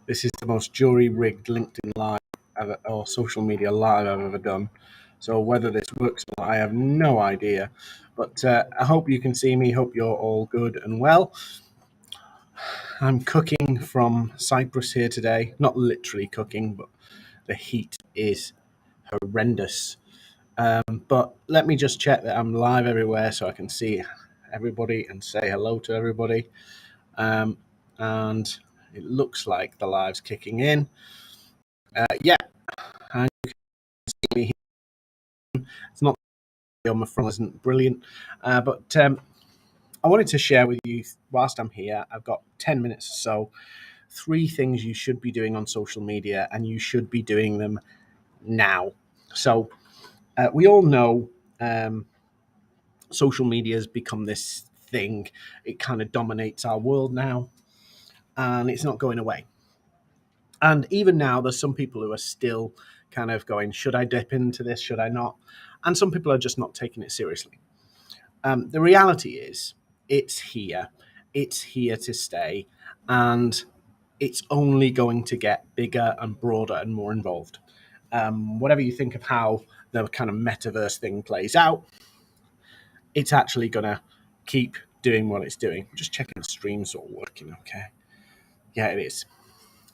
This is the most jury-rigged LinkedIn live or social media live I've ever done. So whether this works or not, I have no idea. But I hope you can see me. Hope you're all good and well. I'm cooking from Cyprus here today. Not literally cooking, but the heat is horrendous. But let me just check that I'm live everywhere so I can see everybody and say hello to everybody. And it looks like the live's kicking in. Yeah, and you can see me here. It's not on my front, isn't brilliant, but I wanted to share with you whilst I'm here. I've got 10 minutes or so. 3 things you should be doing on social media, and you should be doing them now. So we all know social media has become this thing. It kind of dominates our world now, and it's not going away. And even now, there's some people who are still kind of going, should I dip into this? Should I not? And some people are just not taking it seriously. The reality is, it's here. It's here to stay. And it's only going to get bigger and broader and more involved. Whatever you think of how the kind of metaverse thing plays out, it's actually going to keep doing what it's doing. Just checking the stream's all working okay. Yeah, it is.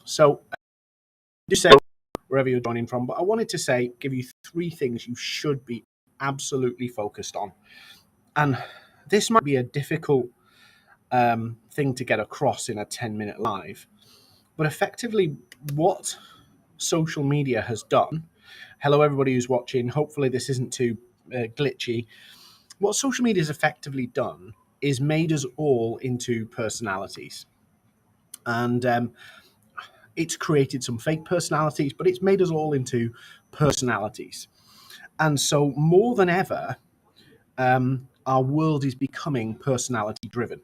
So just say wherever you're joining from, but I wanted to give you 3 things you should be absolutely focused on. And this might be a difficult thing to get across in a 10-minute live, but effectively what social media has done, hello everybody who's watching, hopefully this isn't too glitchy. What social media has effectively done is made us all into personalities. And it's created some fake personalities, but it's made us all into personalities. And so more than ever, our world is becoming personality driven.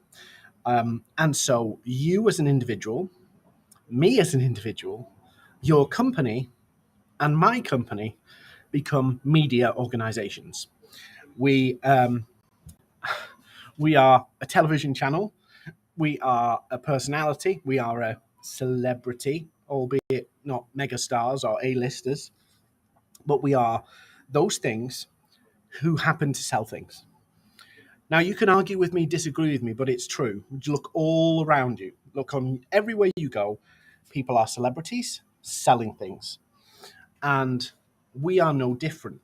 And so you as an individual, me as an individual, your company and my company become media organizations. We are a television channel. We are a personality. We are a celebrity, albeit not megastars or A-listers, but we are those things who happen to sell things. Now, you can argue with me, disagree with me, but it's true. Look all around you. Look on everywhere you go. People are celebrities selling things. And we are no different.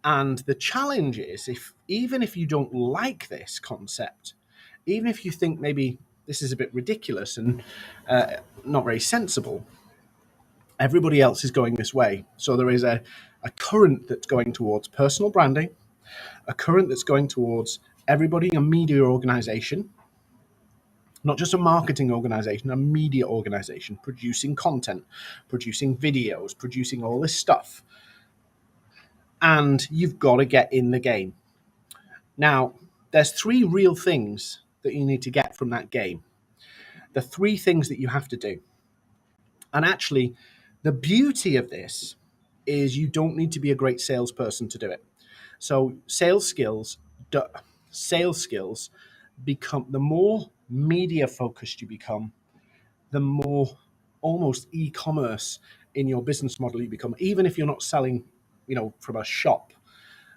And the challenge is, even if you don't like this concept, even if you think maybe this is a bit ridiculous and not very sensible, everybody else is going this way. So there is a current that's going towards personal branding, a current that's going towards everybody a media organization, not just a marketing organization, a media organization, producing content, producing videos, producing all this stuff. And you've got to get in the game. Now, there's 3 real things that you need to get from that game. The 3 things that you have to do. And actually, the beauty of this is you don't need to be a great salesperson to do it. So sales skills become, the more media focused you become, the more almost e-commerce in your business model you become. Even if you're not selling, from a shop,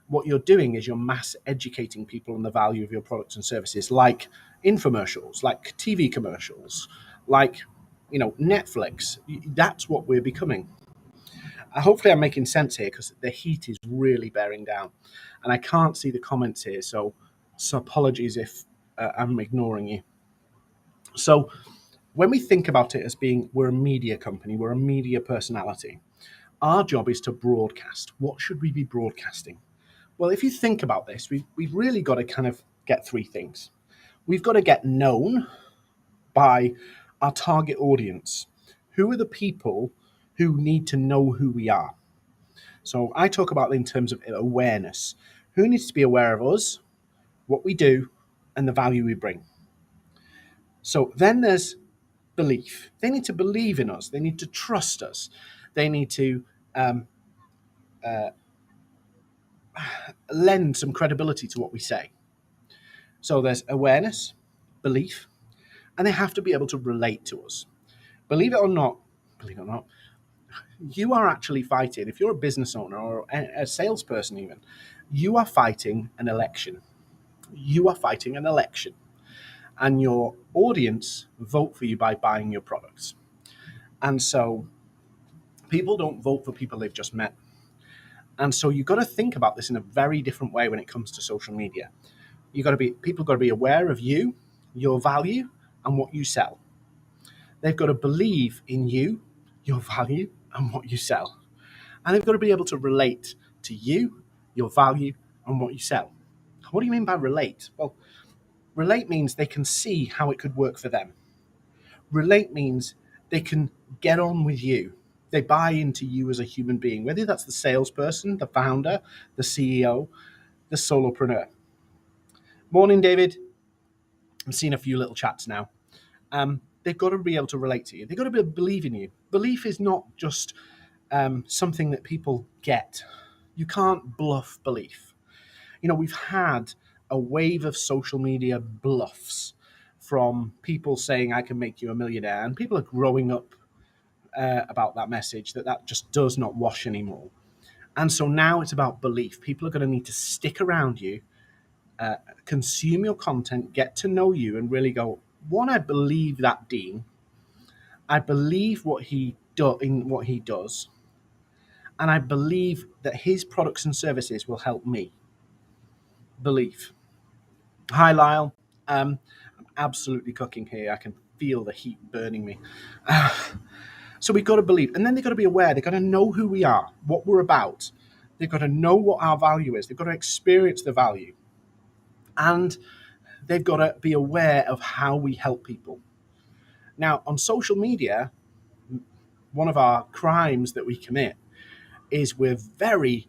what you're doing is you're mass educating people on the value of your products and services, like infomercials, like TV commercials, like Netflix. That's what we're becoming. Hopefully I'm making sense here, because the heat is really bearing down and I can't see the comments here, so apologies if I'm ignoring you. So when we think about it as being, we're a media company, we're a media personality, our job is to broadcast. What should we be broadcasting? Well, if you think about this, we've really got to kind of get 3 things. We've got to get known by our target audience. Who are the people who need to know who we are? So I talk about it in terms of awareness. Who needs to be aware of us, what we do, and the value we bring? So then there's belief. They need to believe in us. They need to trust us. They need to lend some credibility to what we say. So there's awareness, belief, and they have to be able to relate to us. believe it or not, you are actually fighting. If you're a business owner or a salesperson, even, you are fighting an election. You are fighting an election, and your audience vote for you by buying your products. And so people don't vote for people they've just met. And so you've got to think about this in a very different way when it comes to social media. People got to be aware of you, your value, and what you sell. They've got to believe in you, your value, and what you sell. And they've got to be able to relate to you, your value, and what you sell. What do you mean by relate? Well, relate means they can see how it could work for them. Relate means they can get on with you. They buy into you as a human being, whether that's the salesperson, the founder, the CEO, the solopreneur. Morning, David. I'm seeing a few little chats now. They've got to be able to relate to you. They've got to be able to believe in you. Belief is not just something that people get. You can't bluff belief. We've had a wave of social media bluffs from people saying, I can make you a millionaire. And people are growing up about that message that just does not wash anymore. And so now it's about belief. People are going to need to stick around you, consume your content, get to know you, and really go, one, I believe that Dean. I believe what he does, and I believe that his products and services will help me. Belief. Hi, Lyle. I'm absolutely cooking here. I can feel the heat burning me. So we've got to believe, and then they've got to be aware. They've got to know who we are, what we're about. They've got to know what our value is. They've got to experience the value, and they've got to be aware of how we help people. Now, on social media, one of our crimes that we commit is we're very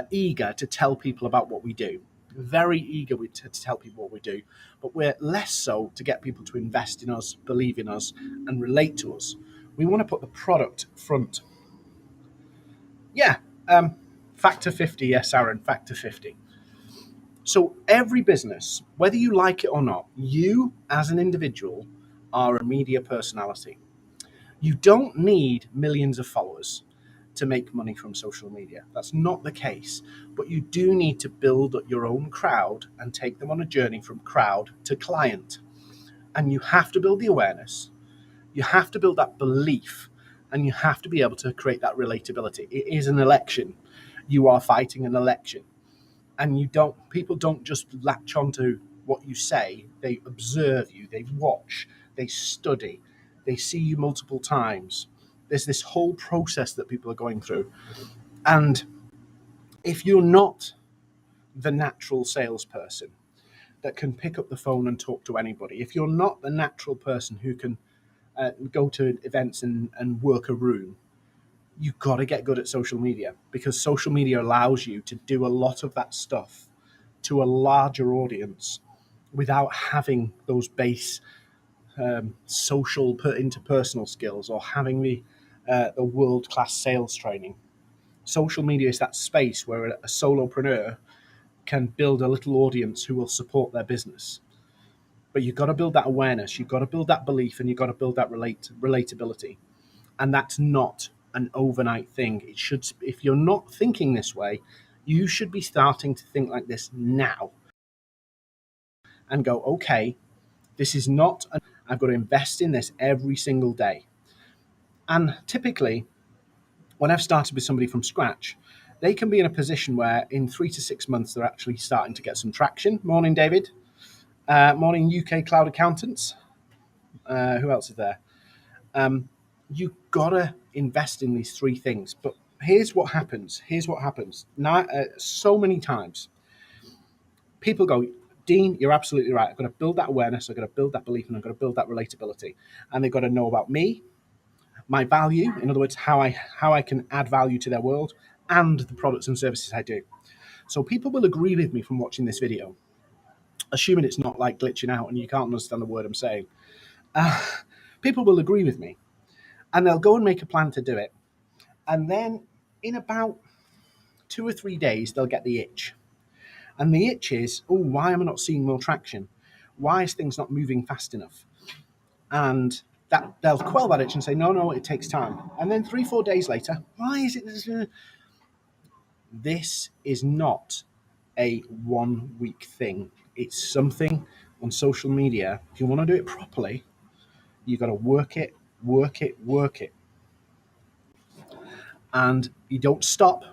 eager to tell people about what we do. Very eager to tell people what we do, but we're less so to get people to invest in us, believe in us, and relate to us. We want to put the product front. Yeah, factor 50. Yes, Aaron, factor 50. So every business, whether you like it or not, you as an individual are a media personality. You don't need millions of followers to make money from social media. That's not the case. But you do need to build your own crowd and take them on a journey from crowd to client. And you have to build the awareness. You have to build that belief. And you have to be able to create that relatability. It is an election. You are fighting an election. And people don't just latch onto what you say. They observe you. They watch. They study. They see you multiple times. There's this whole process that people are going through. And if you're not the natural salesperson that can pick up the phone and talk to anybody, if you're not the natural person who can go to events and work a room, you've got to get good at social media, because social media allows you to do a lot of that stuff to a larger audience without having those base social interpersonal skills or having the world-class sales training. Social media is that space where a solopreneur can build a little audience who will support their business. But you've got to build that awareness, you've got to build that belief, and you've got to build that relatability. And that's not an overnight thing. It should, if you're not thinking this way, you should be starting to think like this now and go, okay, this is not, I've got to invest in this every single day. And typically, when I've started with somebody from scratch, they can be in a position where in 3 to 6 months, they're actually starting to get some traction. Morning, David. Morning, UK Cloud Accountants. Who else is there? You've got to invest in these three things. But here's what happens. Now, so many times, people go, Dean, you're absolutely right. I've got to build that awareness. I've got to build that belief, and I've got to build that relatability. And they've got to know about me, my value, in other words, how I can add value to their world, and the products and services I do. So people will agree with me from watching this video, assuming it's not like glitching out and you can't understand the word I'm saying. People will agree with me, and they'll go and make a plan to do it. And then in about 2 or 3 days, they'll get the itch. And the itch is, oh, why am I not seeing more traction? Why is things not moving fast enough? And that they'll quell that itch and say, no, it takes time. And then 3-4 days later, why is it this is not a 1 week thing. It's something on social media. If you want to do it properly, you've got to work it. And you don't stop,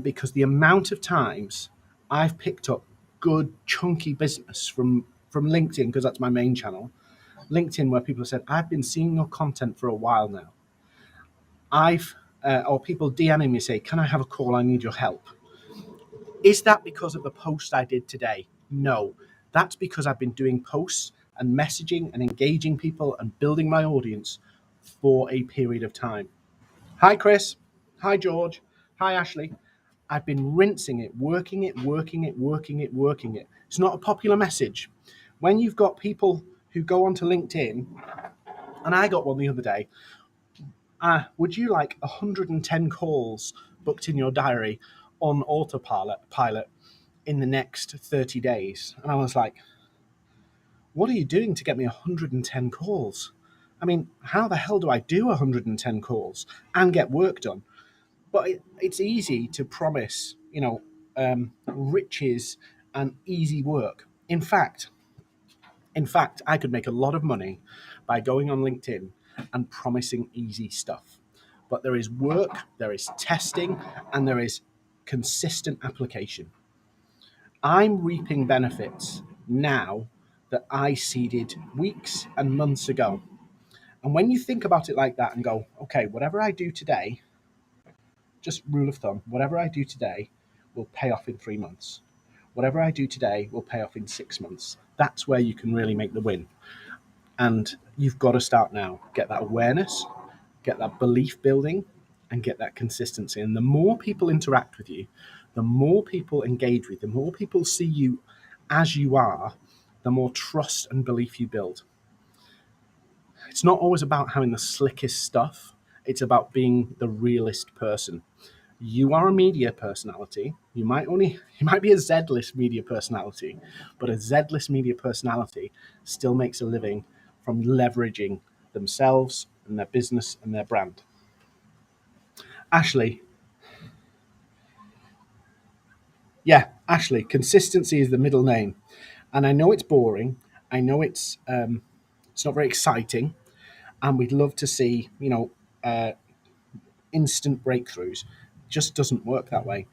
because the amount of times I've picked up good chunky business from LinkedIn, because that's my main channel, LinkedIn, where people have said, I've been seeing your content for a while now. Or people DMing me say, can I have a call? I need your help. Is that because of the post I did today? No, that's because I've been doing posts and messaging and engaging people and building my audience for a period of time. Hi, Chris. Hi, George. Hi, Ashley. I've been rinsing it, working it. It's not a popular message. When you've got people who go onto LinkedIn, and I got one the other day, would you like 110 calls booked in your diary on autopilot in the next 30 days? And I was like, what are you doing to get me 110 calls? I mean, how the hell do I do 110 calls and get work done? But it's easy to promise, riches and easy work. In fact, I could make a lot of money by going on LinkedIn and promising easy stuff. But there is work, there is testing, and there is consistent application. I'm reaping benefits now that I seeded weeks and months ago. And when you think about it like that and go, okay, whatever I do today, just rule of thumb, whatever I do today will pay off in 3 months. Whatever I do today will pay off in 6 months. That's where you can really make the win. And you've got to start now. Get that awareness, get that belief building, and get that consistency. And the more people interact with you, the more people engage with you, the more people see you as you are, the more trust and belief you build. It's not always about having the slickest stuff. It's about being the realist person. You are a media personality. You might be a Z-list media personality, but a Z-list media personality still makes a living from leveraging themselves and their business and their brand. Ashley. Yeah, Ashley. Consistency is the middle name. And I know it's boring. I know it's not very exciting. And we'd love to see, instant breakthroughs. It just doesn't work that way.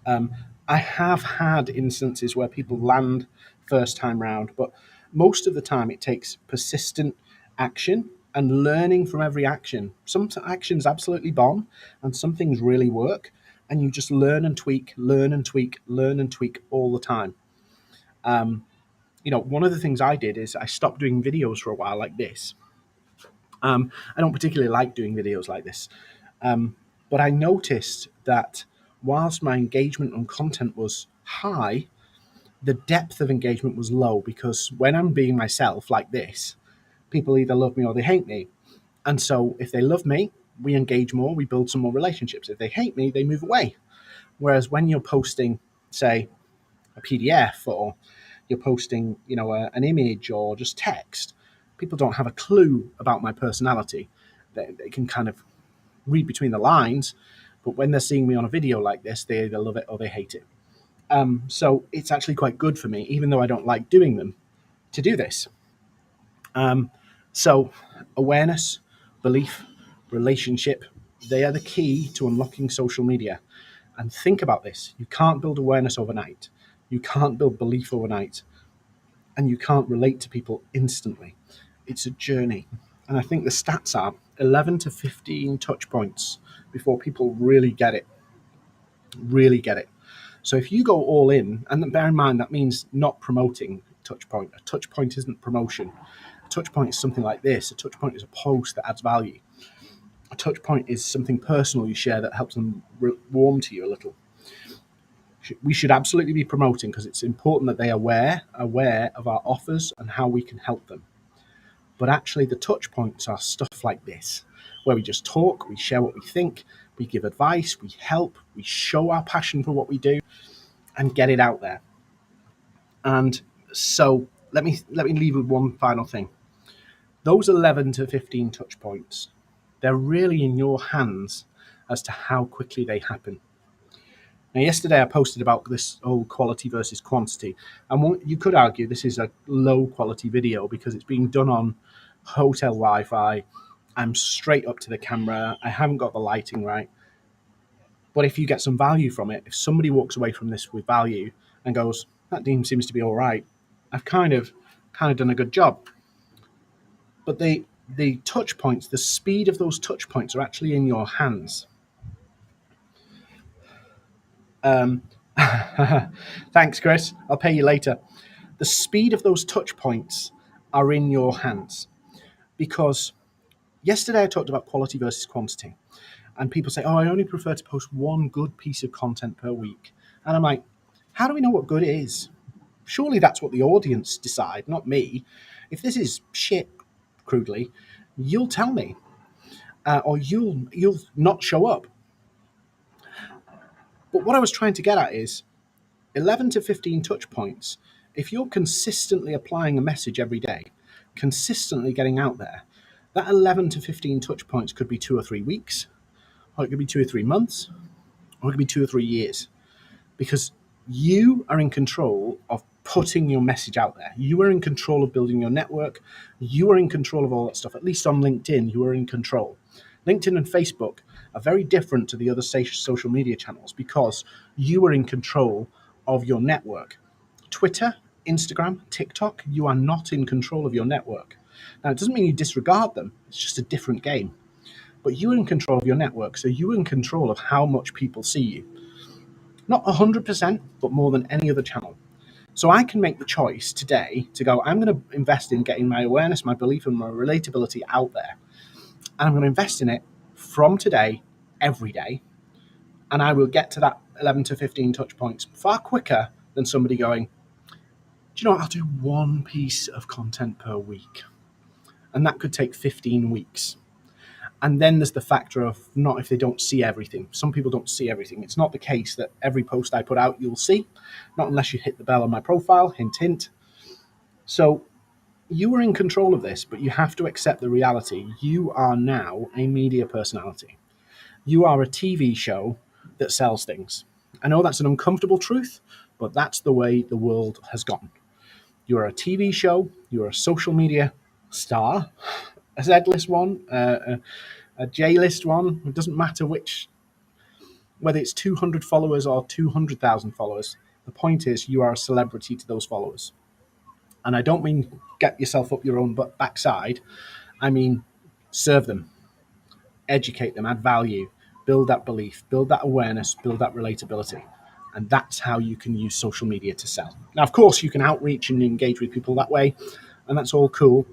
I have had instances where people land first time round, but most of the time it takes persistent action and learning from every action. Some actions absolutely bomb and some things really work, and you just learn and tweak all the time. One of the things I did is I stopped doing videos for a while like this. I don't particularly like doing videos like this, but I noticed that whilst my engagement on content was high, the depth of engagement was low, because when I'm being myself like this, people either love me or they hate me. And so if they love me, we engage more, we build some more relationships. If they hate me, they move away. Whereas when you're posting, say, a PDF, or you're posting, an image or just text, people don't have a clue about my personality. They can kind of read between the lines, but when they're seeing me on a video like this, they either love it or they hate it. So it's actually quite good for me, even though I don't like doing them, to do this. So awareness, belief, relationship, they are the key to unlocking social media. And think about this. You can't build awareness overnight. You can't build belief overnight. And you can't relate to people instantly. It's a journey. And I think the stats are 11 to 15 touch points before people really get it. So if you go all in, and bear in mind that means not promoting touch point. A touch point isn't promotion. A touch point is something like this. A touch point is a post that adds value. A touch point is something personal you share that helps them warm to you a little. We should absolutely be promoting, because it's important that they are aware of our offers and how we can help them. But actually the touch points are stuff like this, where we just talk, we share what we think, we give advice, we help, we show our passion for what we do and get it out there. And so let me leave with one final thing. those 11 to 15 touch points, they're really in your hands as to how quickly they happen. Now, yesterday I posted about this whole quality versus quantity, and you could argue this is a low quality video because it's being done on hotel Wi-Fi. I'm straight up to the camera. I haven't got the lighting right. But if you get some value from it, if somebody walks away from this with value and goes, that Dean seems to be all right, I've kind of done a good job. But the touch points, the speed of those touch points are actually in your hands. Thanks, Chris. I'll pay you later. The speed of those touch points are in your hands, because yesterday I talked about quality versus quantity, and people say, oh, I only prefer to post one good piece of content per week. And I'm like, how do we know what good is? Surely that's what the audience decide, not me. If this is shit, crudely, you'll tell me, or you'll not show up. But what I was trying to get at is 11 to 15 touch points. If you're consistently applying a message every day, consistently getting out there, that 11 to 15 touch points could be 2 or 3 weeks, or it could be 2 or 3 months, or it could be 2 or 3 years, because you are in control of putting your message out there. You are in control of building your network. You are in control of all that stuff. At least on LinkedIn, you are in control. LinkedIn and Facebook are very different to the other social media channels because you are in control of your network. Twitter, Instagram, TikTok, you are not in control of your network. Now, it doesn't mean you disregard them. It's just a different game. But you're in control of your network, so you're in control of how much people see you. Not 100%, but more than any other channel. So I can make the choice today to go, I'm going to invest in getting my awareness, my belief, and my relatability out there. And I'm going to invest in it from today, every day. And I will get to that 11 to 15 touch points far quicker than somebody going, do you know what, I'll do one piece of content per week. And that could take 15 weeks. And then there's the factor of not if they don't see everything. Some people don't see everything. It's not the case that every post I put out you'll see, not unless you hit the bell on my profile, hint, hint. So you are in control of this, but you have to accept the reality. You are now a media personality. You are a TV show that sells things. I know that's an uncomfortable truth, but that's the way the world has gone. You are a TV show, you're a social media star, a Z-list one, a J-list one. It doesn't matter which, whether it's 200 followers or 200,000 followers. The point is you are a celebrity to those followers. And I don't mean get yourself up your own backside. I mean serve them, educate them, add value, build that belief, build that awareness, build that relatability. And that's how you can use social media to sell. Now, of course, you can outreach and engage with people that way, and that's all cool.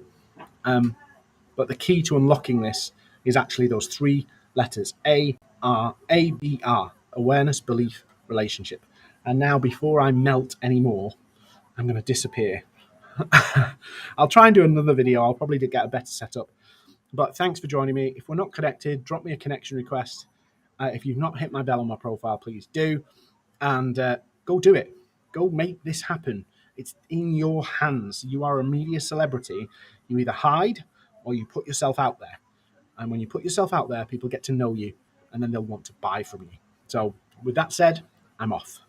But the key to unlocking this is actually those 3 letters, ABR, awareness, belief, relationship. And now, before I melt anymore, I'm going to disappear. I'll try and do another video. I'll probably get a better setup. But thanks for joining me. If we're not connected, drop me a connection request. If you've not hit my bell on my profile, please do. And go do it. Go make this happen. It's in your hands. You are a media celebrity. You either hide or you put yourself out there. And when you put yourself out there, people get to know you and then they'll want to buy from you. So with that said, I'm off.